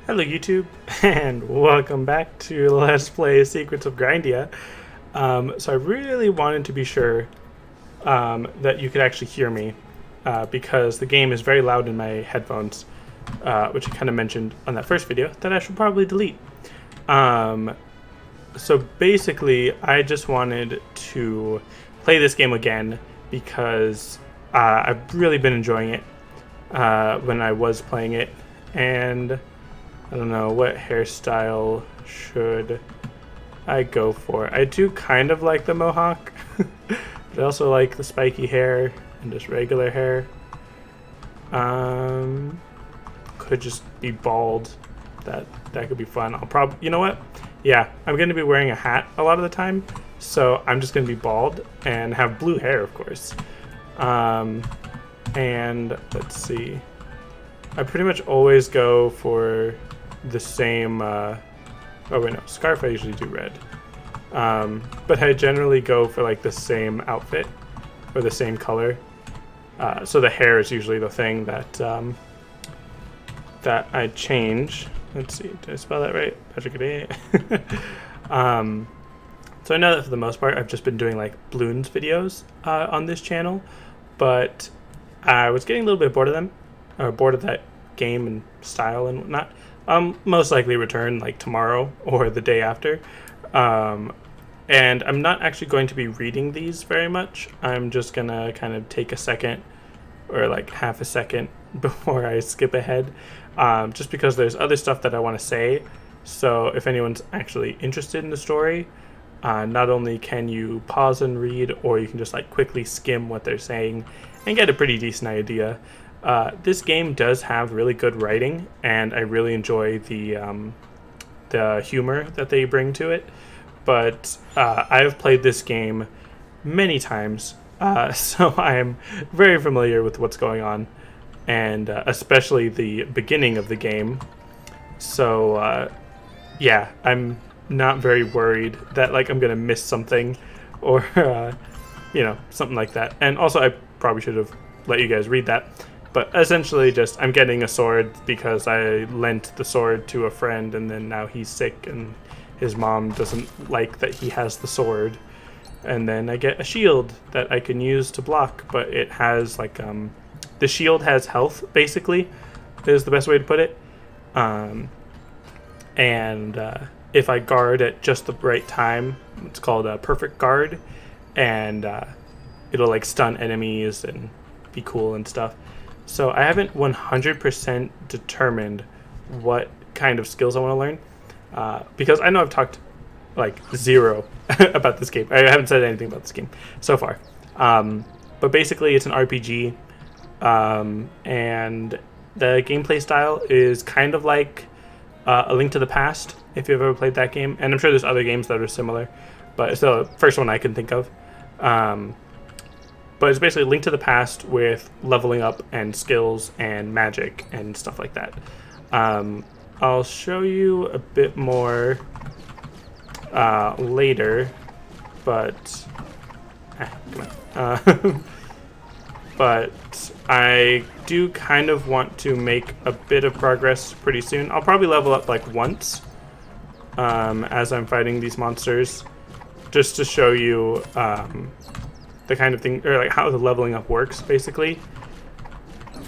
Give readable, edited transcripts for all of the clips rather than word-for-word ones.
Hello YouTube, and welcome back to Let's Play Secrets of Grindea. So I really wanted to be sure that you could actually hear me because the game is very loud in my headphones, which I kind of mentioned on that first video that I should probably delete. So basically, I just wanted to play this game again because I've really been enjoying it when I was playing it, and I don't know, what hairstyle should I go for? I do kind of like the mohawk, but I also like the spiky hair and just regular hair. Could just be bald. That could be fun. I'll probably, you know what? Yeah, I'm going to be wearing a hat a lot of the time, so I'm just going to be bald and have blue hair, of course. And let's see. I pretty much always go for the same, oh wait, no, scarf I usually do red. But I generally go for like the same outfit or the same color. So the hair is usually the thing that that I change. Let's see, did I spell that right? So I know that for the most part I've just been doing like balloons videos on this channel, but I was getting a little bit bored of them, or bored of that game and style and whatnot. Most likely return like tomorrow or the day after. And I'm not actually going to be reading these very much. I'm just gonna kind of take a second or like half a second before I skip ahead, just because there's other stuff that I want to say. So if anyone's actually interested in the story, not only can you pause and read, or you can just like quickly skim what they're saying and get a pretty decent idea. This game does have really good writing, and I really enjoy the humor that they bring to it. But I've played this game many times, so I am very familiar with what's going on, and especially the beginning of the game. So yeah, I'm not very worried that like I'm gonna miss something, or you know, something like that. And also, I probably should have let you guys read that. But essentially just, I'm getting a sword because I lent the sword to a friend, and then now he's sick and his mom doesn't like that he has the sword. And then I get a shield that I can use to block, but it has like, the shield has health, basically, is the best way to put it. If I guard at just the right time, it's called a perfect guard, and it'll like stun enemies and be cool and stuff. So I haven't 100% determined what kind of skills I want to learn, because I know I've talked like zero about this game. I haven't said anything about this game so far. But basically it's an RPG, and the gameplay style is kind of like A Link to the Past, if you've ever played that game. And I'm sure there's other games that are similar, but it's the first one I can think of. But it's basically a Link to the Past with leveling up and skills and magic and stuff like that. I'll show you a bit more later, but come on. But I do kind of want to make a bit of progress pretty soon. I'll probably level up like once as I'm fighting these monsters, just to show you the kind of thing, or like how the leveling up works, basically.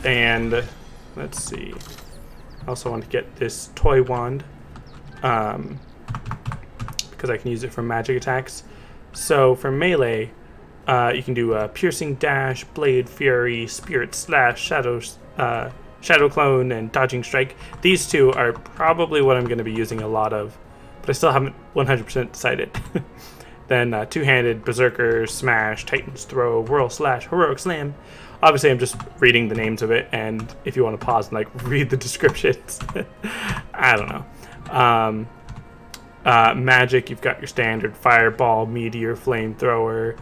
And let's see, I also want to get this toy wand because I can use it for magic attacks. So for melee, you can do a piercing dash, blade fury, spirit slash, shadow clone, and dodging strike. These two are probably what I'm going to be using a lot of, but I still haven't 100% decided. Then two-handed, berserker, smash, titan's throw, whirl slash, heroic slam. Obviously I'm just reading the names of it, and if you want to pause and like read the descriptions, I don't know. Magic, you've got your standard fireball, meteor, flamethrower,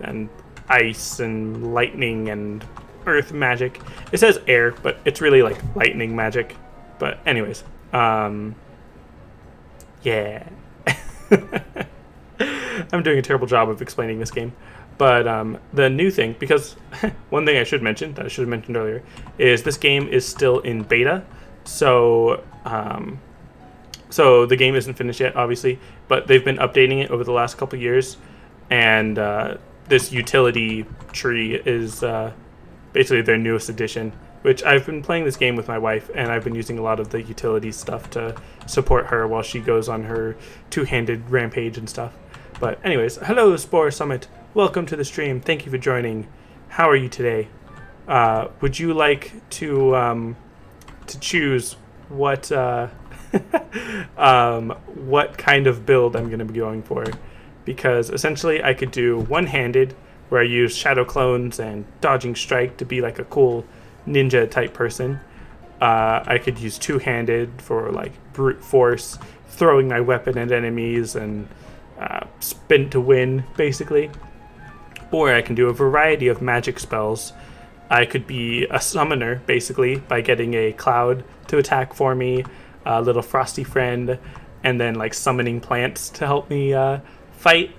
and ice and lightning and earth magic. It says air, but it's really like lightning magic. But anyways, yeah. I'm doing a terrible job of explaining this game. But the new thing, because one thing I should mention, that I should have mentioned earlier, is this game is still in beta. So so the game isn't finished yet, obviously, but they've been updating it over the last couple years, and this utility tree is basically their newest addition, which I've been playing this game with my wife, and I've been using a lot of the utility stuff to support her while she goes on her two-handed rampage and stuff. But anyways, hello Spore Summit, welcome to the stream, thank you for joining. How are you today? Would you like to choose what what kind of build I'm going to be going for? Because essentially I could do one-handed, where I use shadow clones and dodging strike to be like a cool ninja type person. I could use two-handed for like brute force, throwing my weapon at enemies and spin to win, basically. Or I can do a variety of magic spells. I could be a summoner, basically, by getting a cloud to attack for me, a little frosty friend, and then like summoning plants to help me fight.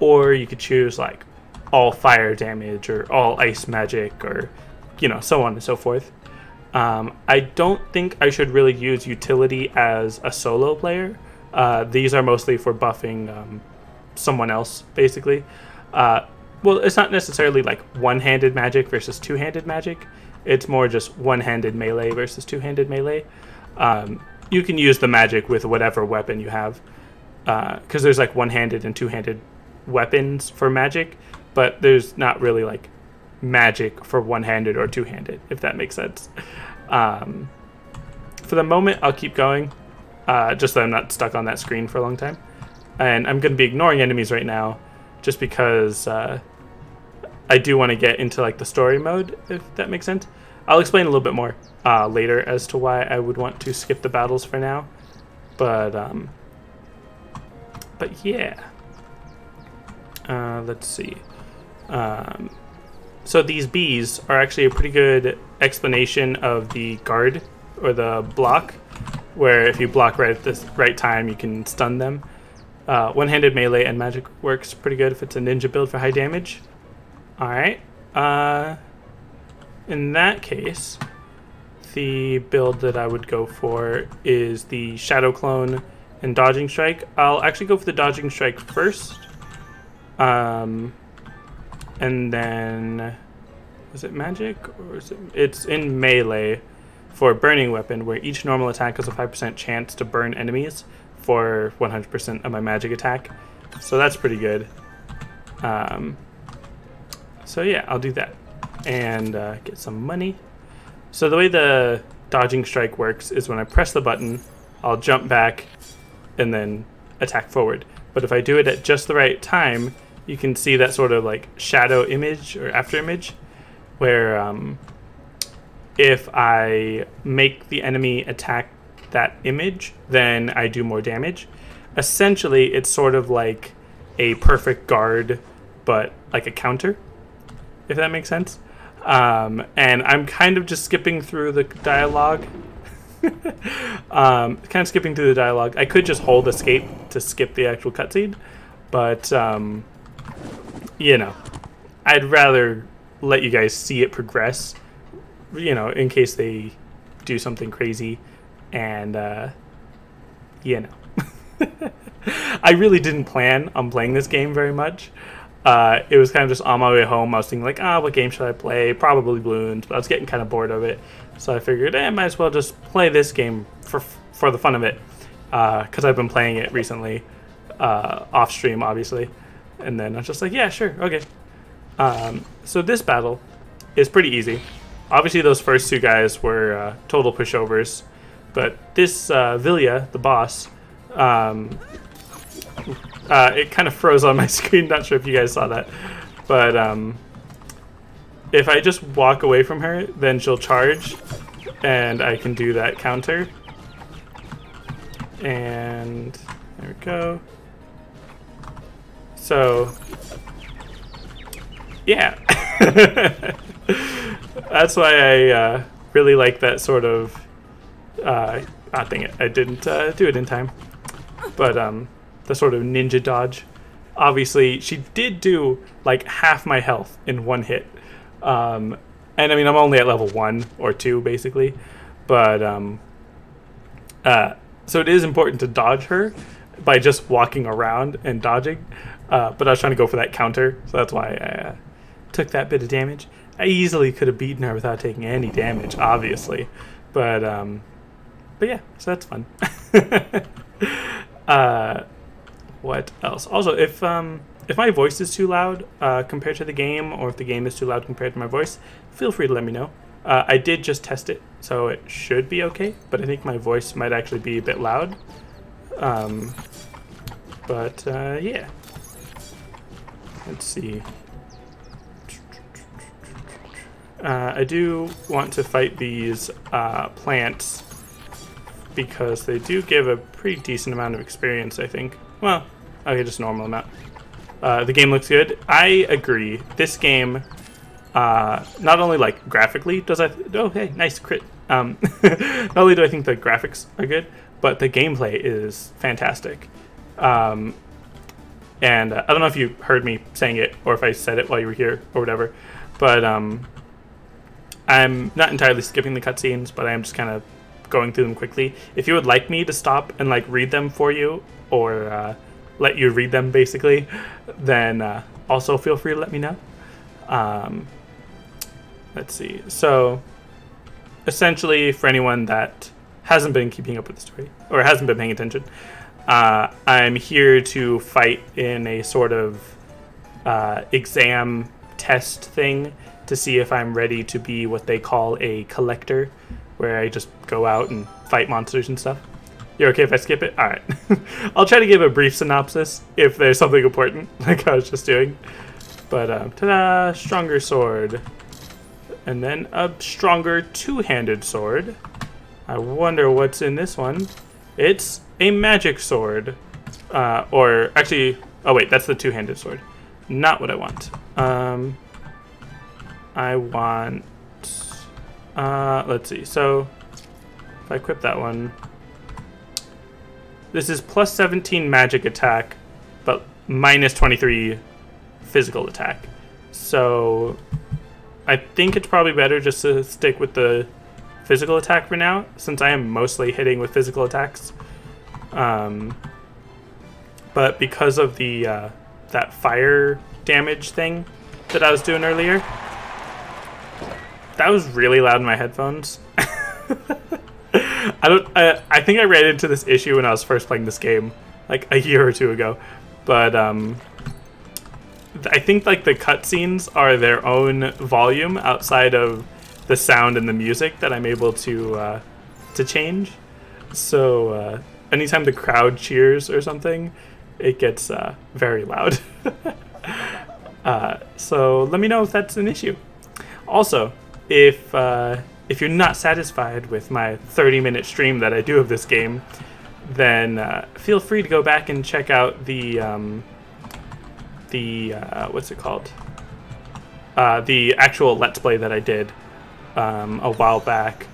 Or you could choose like all fire damage or all ice magic, or so on and so forth. I don't think I should really use utility as a solo player. These are mostly for buffing someone else, basically. Well, it's not necessarily like one-handed magic versus two-handed magic. It's more just one-handed melee versus two-handed melee. You can use the magic with whatever weapon you have, because there's like one-handed and two-handed weapons for magic, but there's not really like magic for one-handed or two-handed, if that makes sense. For the moment, I'll keep going, just so I'm not stuck on that screen for a long time. And I'm going to be ignoring enemies right now, just because I do want to get into like the story mode, if that makes sense. I'll explain a little bit more later as to why I would want to skip the battles for now. But yeah. Let's see. So these bees are actually a pretty good explanation of the guard, or the block, where if you block right at the right time, you can stun them. One-handed melee and magic works pretty good if it's a ninja build for high damage. Alright. In that case, the build that I would go for is the Shadow Clone and Dodging Strike. I'll actually go for the Dodging Strike first. And then... is it magic? Or is it... it's in melee for Burning Weapon, where each normal attack has a 5% chance to burn enemies for 100% of my magic attack. So that's pretty good. So yeah, I'll do that. And get some money. So the way the Dodging Strike works is when I press the button, I'll jump back and then attack forward. But if I do it at just the right time, you can see that sort of like shadow image or after image, where if I make the enemy attack that image, then I do more damage. Essentially, it's sort of like a perfect guard, but like a counter, if that makes sense. And I'm kind of just skipping through the dialogue. Kind of skipping through the dialogue. I could just hold escape to skip the actual cutscene, but I'd rather let you guys see it progress, in case they do something crazy. And I really didn't plan on playing this game very much. It was kind of just on my way home. I was thinking like, what game should I play? Probably Bloons, but I was getting kind of bored of it. So I figured, I might as well just play this game for the fun of it, because I've been playing it recently, off stream, obviously. And then I was just like, yeah, sure, okay. So this battle is pretty easy. Obviously, those first two guys were total pushovers, but this Vilya, the boss, it kind of froze on my screen. Not sure if you guys saw that, but if I just walk away from her, then she'll charge, and I can do that counter. And there we go. So yeah, that's why I really like that sort of. Dang it, I didn't do it in time. But the sort of ninja dodge. Obviously, she did do like half my health in one hit. And I mean, I'm only at level 1 or 2 basically. But So it is important to dodge her by just walking around and dodging. But I was trying to go for that counter, so that's why I took that bit of damage. I easily could have beaten her without taking any damage, obviously. But yeah, so that's fun. What else? Also, if my voice is too loud compared to the game, or if the game is too loud compared to my voice, feel free to let me know. I did just test it, so it should be okay, but I think my voice might actually be a bit loud. Yeah. Let's see. I do want to fight these plants because they do give a pretty decent amount of experience, I think. Well, okay, just normal amount. The game looks good. I agree. This game, not only like graphically does oh hey, nice crit. Not only do I think the graphics are good, but the gameplay is fantastic. And I don't know if you heard me saying it or if I said it while you were here or whatever, but I'm not entirely skipping the cutscenes, but I am just kind of going through them quickly. If you would like me to stop and like read them for you, or let you read them basically, then also feel free to let me know. Let's see. So essentially, for anyone that hasn't been keeping up with the story or hasn't been paying attention, I'm here to fight in a sort of exam test thing to see if I'm ready to be what they call a collector, where I just go out and fight monsters and stuff. You're okay if I skip it? Alright. I'll try to give a brief synopsis if there's something important, like I was just doing. But, ta-da! Stronger sword. And then a stronger two-handed sword. I wonder what's in this one. It's a magic sword. Or, actually... Oh, wait, that's the two-handed sword. Not what I want. I want... let's see. So, if I equip that one... This is plus 17 magic attack, but minus 23 physical attack. So, I think it's probably better just to stick with the physical attack for now, since I am mostly hitting with physical attacks. But because of the that fire damage thing that I was doing earlier, that was really loud in my headphones. I think I ran into this issue when I was first playing this game, like a year or two ago. But I think like the cutscenes are their own volume outside of the sound and the music that I'm able to change. So anytime the crowd cheers or something, it gets very loud. So let me know if that's an issue. Also, if you're not satisfied with my 30-minute stream that I do of this game, then feel free to go back and check out the what's it called? The actual Let's Play that I did a while back.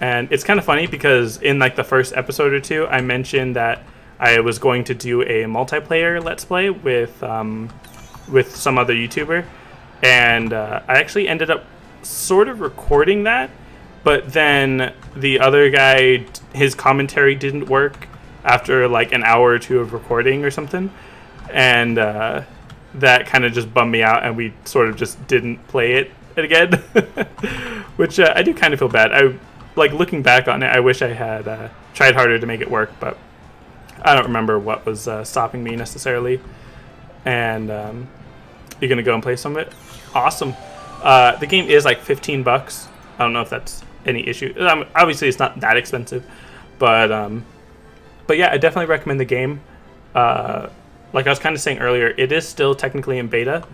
And it's kind of funny because in like the first episode or two, I mentioned that I was going to do a multiplayer Let's Play with some other YouTuber, and I actually ended up sort of recording that, but then the other guy, his commentary didn't work after like an hour or two of recording or something, and that kind of just bummed me out, and we sort of just didn't play it again. Which I do kind of feel bad. I like looking back on it, I wish I had tried harder to make it work, but I don't remember what was stopping me necessarily. And you're gonna go and play some of it? Awesome. The game is like $15. I don't know if that's any issue. Obviously, it's not that expensive, but yeah, I definitely recommend the game. Like I was kind of saying earlier, it is still technically in beta,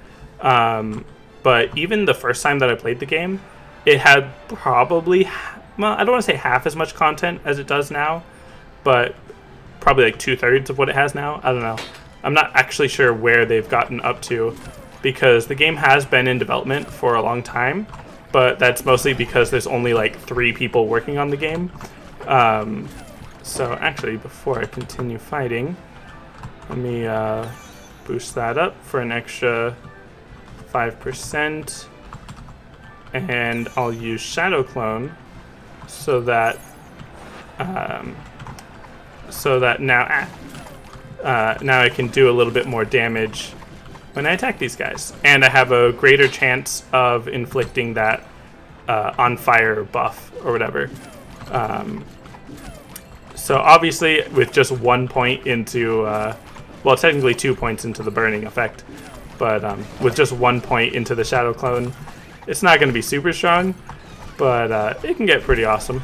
but even the first time that I played the game, it had probably, well, I don't want to say half as much content as it does now, but probably like 2/3 of what it has now. I don't know. I'm not actually sure where they've gotten up to, because the game has been in development for a long time, but that's mostly because there's only like 3 people working on the game. So actually, before I continue fighting, let me boost that up for an extra 5%, and I'll use Shadow Clone so that so that now now I can do a little bit more damage when I attack these guys, and I have a greater chance of inflicting that on fire buff or whatever. So obviously with just 1 point into, well, technically 2 points into the burning effect, but with just 1 point into the shadow clone, it's not going to be super strong, but it can get pretty awesome.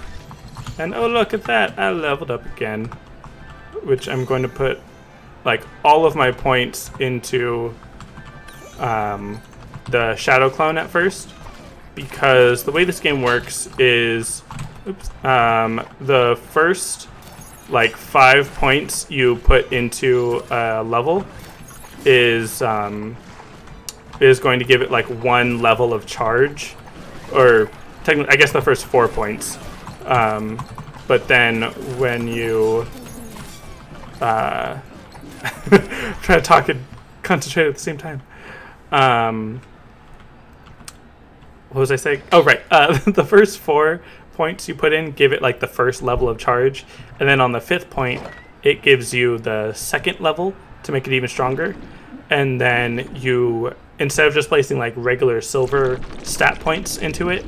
And oh, look at that, I leveled up again, which I'm going to put like all of my points into the shadow clone at first, because the way this game works is, the first like 5 points you put into a level is going to give it like 1 level of charge, or technically I guess the first 4 points, but then when you try to talk and concentrate at the same time, what was I saying? Oh right, the first 4 points you put in give it like the first level of charge, and then on the 5th point it gives you the 2nd level to make it even stronger, and then you, instead of just placing like regular silver stat points into it,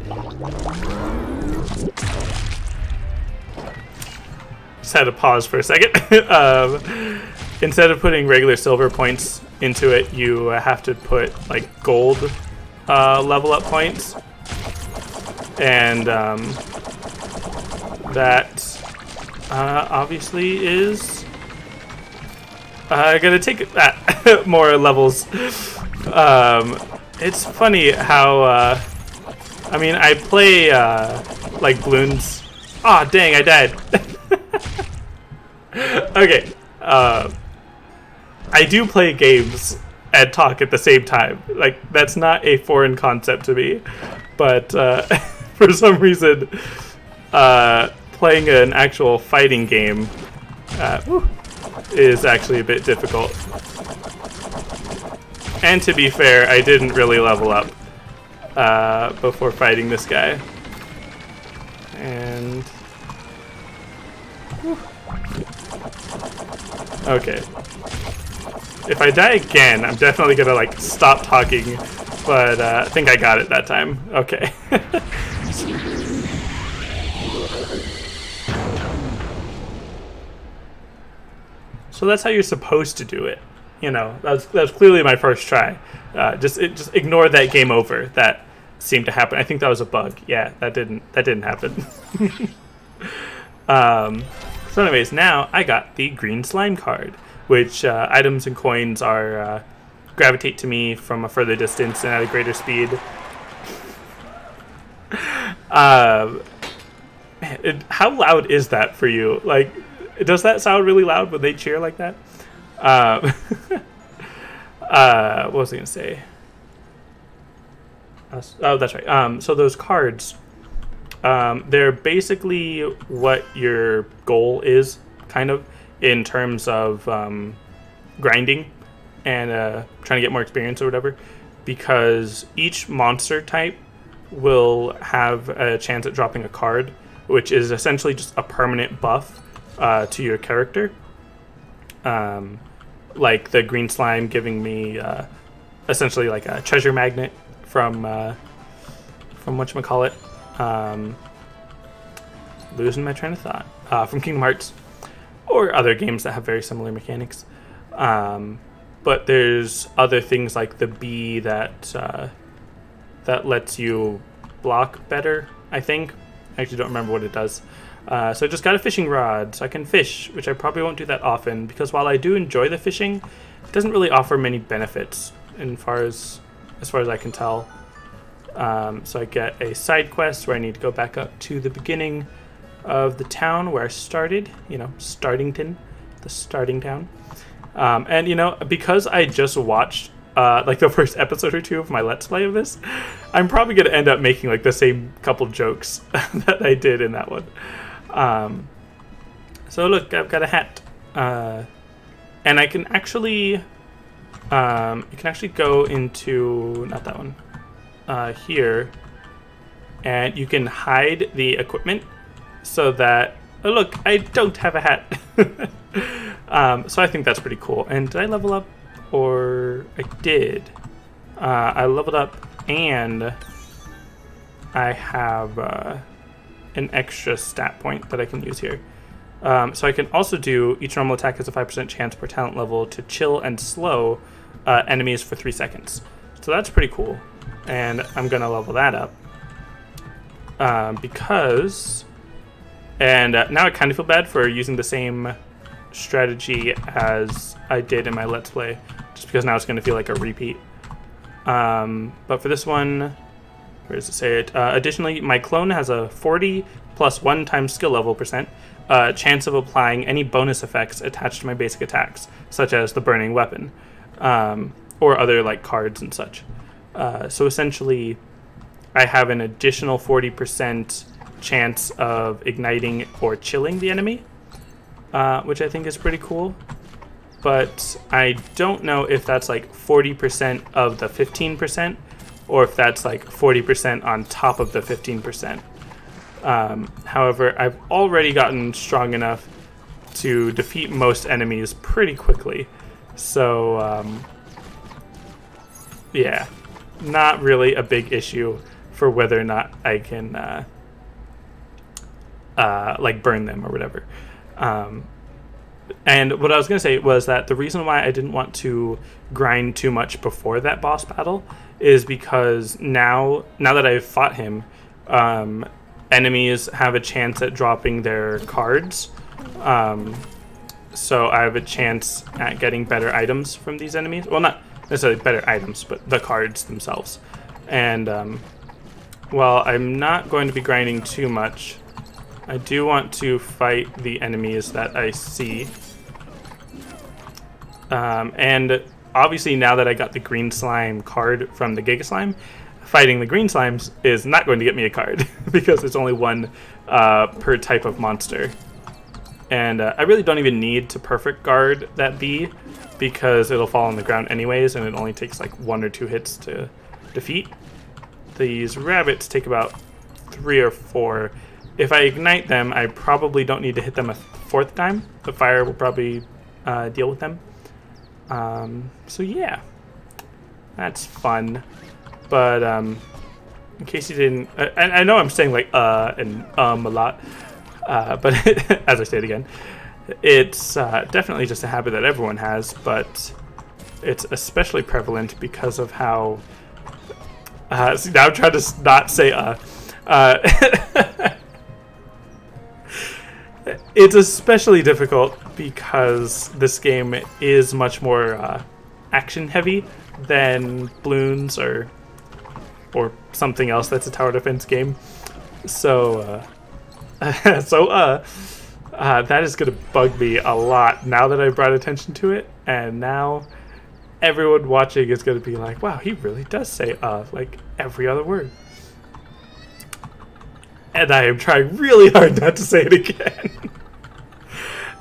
just had to pause for a second. Instead of putting regular silver points into it, you have to put like gold level up points, and that obviously is gonna take that more levels. It's funny how I mean, I play like balloons. Ah, dang, I died. Okay, I do play games and talk at the same time. Like, that's not a foreign concept to me, but for some reason, playing an actual fighting game is actually a bit difficult. And to be fair, I didn't really level up before fighting this guy. And okay. If I die again, I'm definitely gonna like stop talking, but I think I got it that time. Okay. So that's how you're supposed to do it. You know, that was clearly my first try. Just ignore that game over. That seemed to happen. I think that was a bug. Yeah, that didn't happen. So anyways, now I got the green slime card, which items and coins are gravitate to me from a further distance and at a greater speed. Man, how loud is that for you? Like, does that sound really loud when they cheer like that? What was I gonna say? Oh, that's right. So those cards, they're basically what your goal is, kind of, in terms of grinding and trying to get more experience or whatever, because each monster type will have a chance at dropping a card, which is essentially just a permanent buff to your character. Like the green slime giving me essentially like a treasure magnet from whatchamacallit, losing my train of thought, from Kingdom Hearts or other games that have very similar mechanics. But there's other things like the bee that that lets you block better, I think. I actually don't remember what it does. So I just got a fishing rod so I can fish, which I probably won't do that often, because while I do enjoy the fishing, it doesn't really offer many benefits as far as I can tell. So I get a side quest where I need to go back up to the beginning of the town where I started, you know, Startington, the starting town. And, you know, because I just watched like the first episode or two of my Let's Play of this, I'm probably going to end up making like the same couple jokes that I did in that one. So look, I've got a hat. And I can actually, you can actually go into, not that one, here, and you can hide the equipment so that Oh, look, I don't have a hat. So I think that's pretty cool. And did I level up? Or I did. I leveled up and I have an extra stat point that I can use here. So I can also do each normal attack has a 5% chance per talent level to chill and slow enemies for 3 seconds. So that's pretty cool. And I'm going to level that up. Because... And now I kind of feel bad for using the same strategy as I did in my Let's Play. Just because now it's going to feel like a repeat. But for this one... Where does it say it? Additionally, my clone has a 40 plus 1 times skill level percent chance of applying any bonus effects attached to my basic attacks, such as the burning weapon, or other like cards and such. So essentially, I have an additional 40% chance of igniting or chilling the enemy, which I think is pretty cool. But I don't know if that's like 40% of the 15%, or if that's like 40% on top of the 15%. However, I've already gotten strong enough to defeat most enemies pretty quickly. So, yeah, not really a big issue for whether or not I can, like, burn them or whatever. And what I was going to say was that the reason why I didn't want to grind too much before that boss battle is because now that I've fought him, enemies have a chance at dropping their cards. So I have a chance at getting better items from these enemies. Well, not necessarily better items, but the cards themselves. And while I'm not going to be grinding too much, I do want to fight the enemies that I see. And obviously now that I got the green slime card from the Giga Slime, fighting the green slimes is not going to get me a card because there's only one per type of monster. And I really don't even need to perfect guard that bee because it'll fall on the ground anyways, and it only takes like 1 or 2 hits to defeat. These rabbits take about 3 or 4. If I ignite them, I probably don't need to hit them a 4th time. The fire will probably deal with them. So yeah, that's fun. But in case you didn't, I know I'm saying like and a lot, but as I say it again, it's definitely just a habit that everyone has, but it's especially prevalent because of how. See, now I'm trying to not say It's especially difficult because this game is much more action heavy than Bloons or something else that's a tower defense game. So that is gonna bug me a lot now that I brought attention to it, and now everyone watching is gonna be like, wow, he really does say like every other word. And I am trying really hard not to say it again.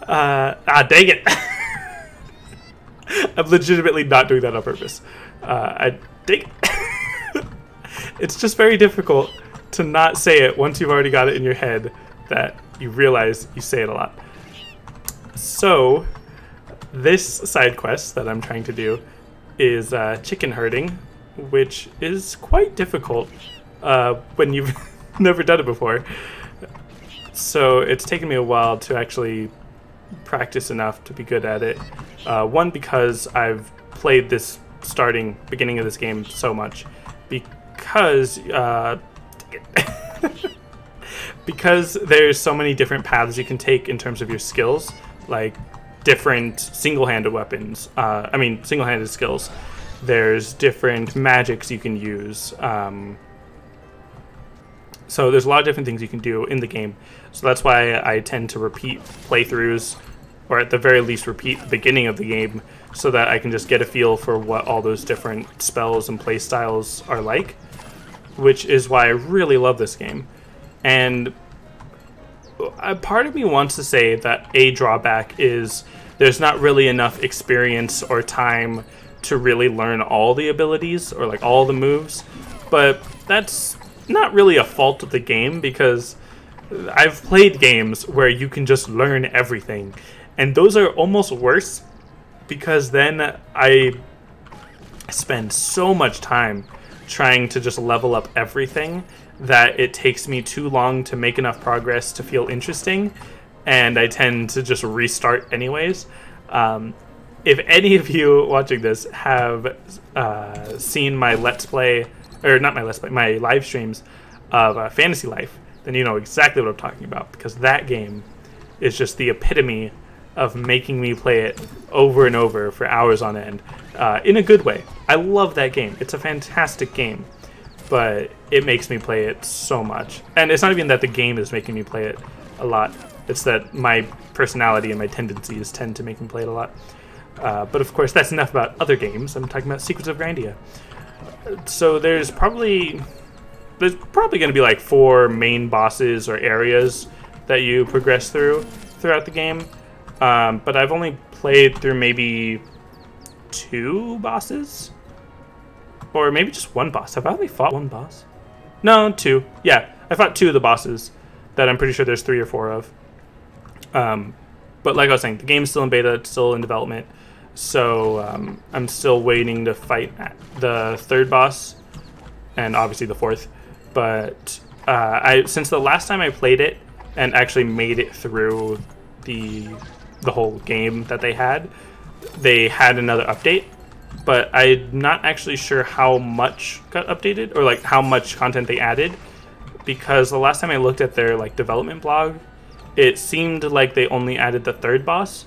Dang it. I'm legitimately not doing that on purpose. Dang it. It's just very difficult to not say it once you've already got it in your head that you realize you say it a lot. So, this side quest that I'm trying to do is chicken herding, which is quite difficult when you've never done it before. So it's taken me a while to actually practice enough to be good at it. One, because I've played this beginning of this game so much. Because because there's so many different paths you can take in terms of your skills, like different single-handed weapons. Single-handed skills. There's different magics you can use. So there's a lot of different things you can do in the game. So that's why I tend to repeat playthroughs, or at the very least repeat the beginning of the game, so that I can just get a feel for what all those different spells and play styles are like, which is why I really love this game. And a part of me wants to say that a drawback is there's not really enough experience or time to really learn all the abilities or like all the moves, but that's not really a fault of the game, because I've played games where you can just learn everything, and those are almost worse because then I spend so much time trying to just level up everything that it takes me too long to make enough progress to feel interesting, and I tend to just restart anyways. If any of you watching this have seen my Let's Play, or not my Let's Play, my live streams of Fantasy Life, then you know exactly what I'm talking about, because that game is just the epitome of making me play it over and over for hours on end, in a good way. I love that game. It's a fantastic game, but it makes me play it so much. And it's not even that the game is making me play it a lot. It's that my personality and my tendencies tend to make me play it a lot. But of course, that's enough about other games. I'm talking about Secrets of Grindea. So there's probably going to be like 4 main bosses or areas that you progress throughout the game. But I've only played through maybe 2 bosses, or maybe just 1 boss. Have I only fought 1 boss? No, 2. Yeah, I fought 2 of the bosses that I'm pretty sure there's 3 or 4 of. But like I was saying, the game's still in beta, it's still in development. So I'm still waiting to fight the 3rd boss, and obviously the 4th. But since the last time I played it and actually made it through the whole game that they had another update, but I'm not actually sure how much got updated or like how much content they added, because the last time I looked at their like development blog, it seemed like they only added the 3rd boss,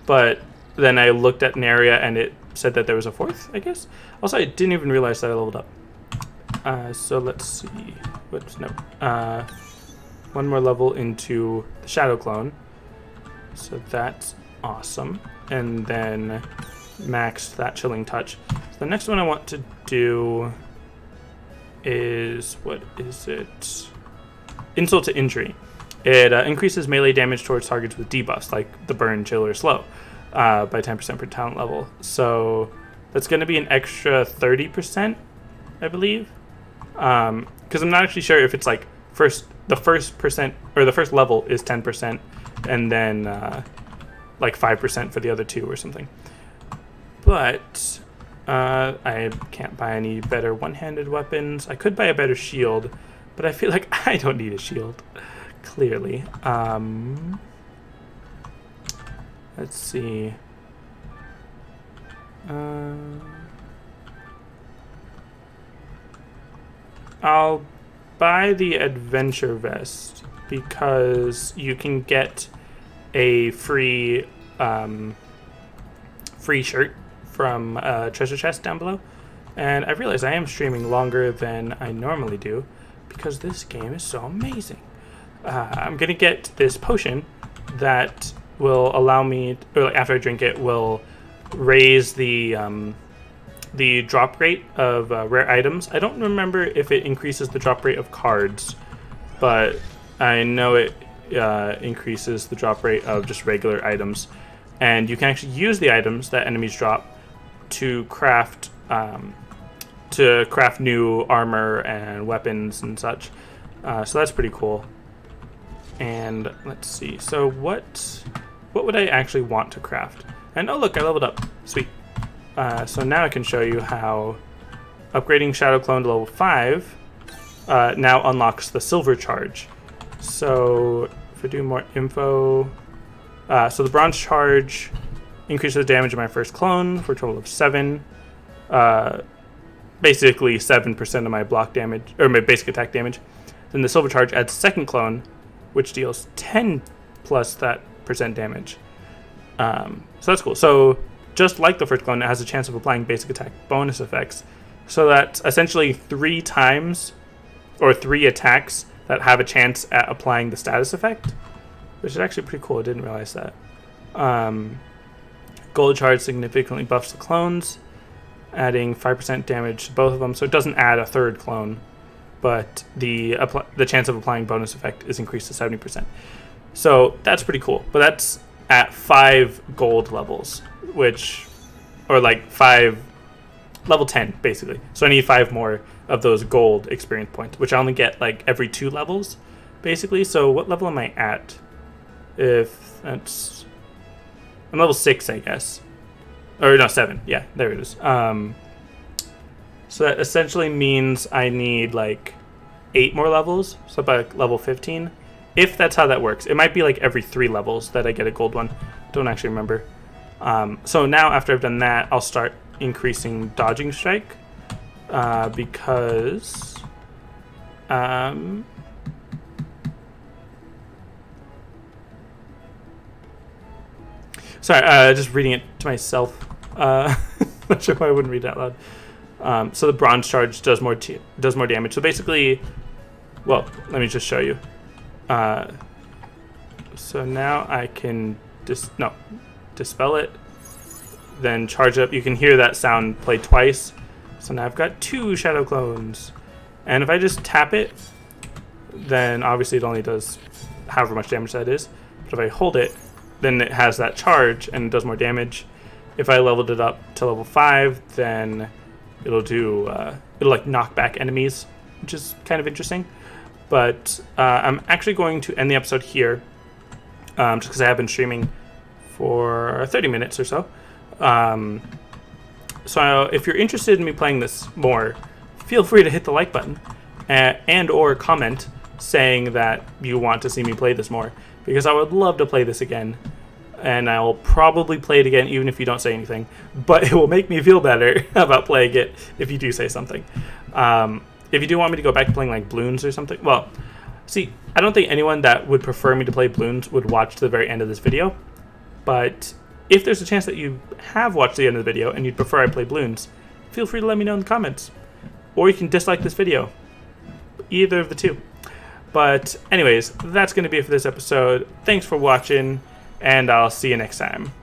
but then I looked at an area and it said that there was a 4th, I guess. Also, I didn't even realize that I leveled up. So let's see. Whoops, no. 1 more level into the Shadow Clone. So that's awesome. And then max that Chilling Touch. So the next one I want to do is, what is it? Insult to Injury. It increases melee damage towards targets with debuffs, like the Burn, Chill, or Slow, by 10% per talent level. So that's going to be an extra 30%, I believe. Because I'm not actually sure if it's like the first percent, or the first level is 10%, and then like 5% for the other 2 or something. But I can't buy any better one-handed weapons. I could buy a better shield, but I feel like I don't need a shield, clearly. Let's see. I'll buy the Adventure Vest because you can get a free shirt from a treasure chest down below. And I realize I am streaming longer than I normally do because this game is so amazing. I'm gonna get this potion that will allow me, or after I drink it, will raise the drop rate of rare items. I don't remember if it increases the drop rate of cards, but I know it increases the drop rate of just regular items. And you can actually use the items that enemies drop to craft new armor and weapons and such. So that's pretty cool. And let's see. So what would I actually want to craft? And oh look, I leveled up. Sweet. So now I can show you how upgrading Shadow Clone to level 5 now unlocks the Silver Charge. So if I do more info, so the Bronze Charge increases the damage of my first clone for a total of 7. Basically 7% of my block damage, or my basic attack damage. Then the Silver Charge adds second clone, which deals 10 plus that percent damage. So that's cool. So just like the first clone, it has a chance of applying basic attack bonus effects. So that's essentially 3 times, or 3 attacks that have a chance at applying the status effect, which is actually pretty cool. I didn't realize that. Gold Charge significantly buffs the clones, adding 5% damage to both of them. So it doesn't add a third clone, but the chance of applying bonus effect is increased to 70%. So that's pretty cool. But that's at 5 gold levels, which, or like 5, level 10 basically. So I need 5 more of those gold experience points, which I only get like every 2 levels. basically. So what level am I at? If that's... I'm level 6, I guess. Or no, 7. Yeah, there it is. So that essentially means I need like 8 more levels. So by level 15. If that's how that works. It might be like every 3 levels that I get a gold one. Don't actually remember. So now after I've done that, I'll start increasing dodging strike. Because... sorry, just reading it to myself. Not sure why I wouldn't read it out loud. So the bronze charge does more damage. So basically, well, let me just show you. So now I can dispel it, then charge up. You can hear that sound play twice. So now I've got 2 shadow clones, and if I just tap it, then obviously it only does however much damage that is. But if I hold it, then it has that charge and it does more damage. If I leveled it up to level 5, then it'll do it'll like knock back enemies, which is kind of interesting. But I'm actually going to end the episode here, just because I have been streaming for 30 minutes or so. So if you're interested in me playing this more, feel free to hit the like button and or comment saying that you want to see me play this more, because I would love to play this again. And I will probably play it again even if you don't say anything, but it will make me feel better about playing it if you do say something. If you do want me to go back to playing like Bloons or something, well, see, I don't think anyone that would prefer me to play Bloons would watch to the very end of this video, but if there's a chance that you have watched the end of the video and you'd prefer I play Bloons, feel free to let me know in the comments. Or you can dislike this video. Either of the two. But anyways, that's going to be it for this episode. Thanks for watching, and I'll see you next time.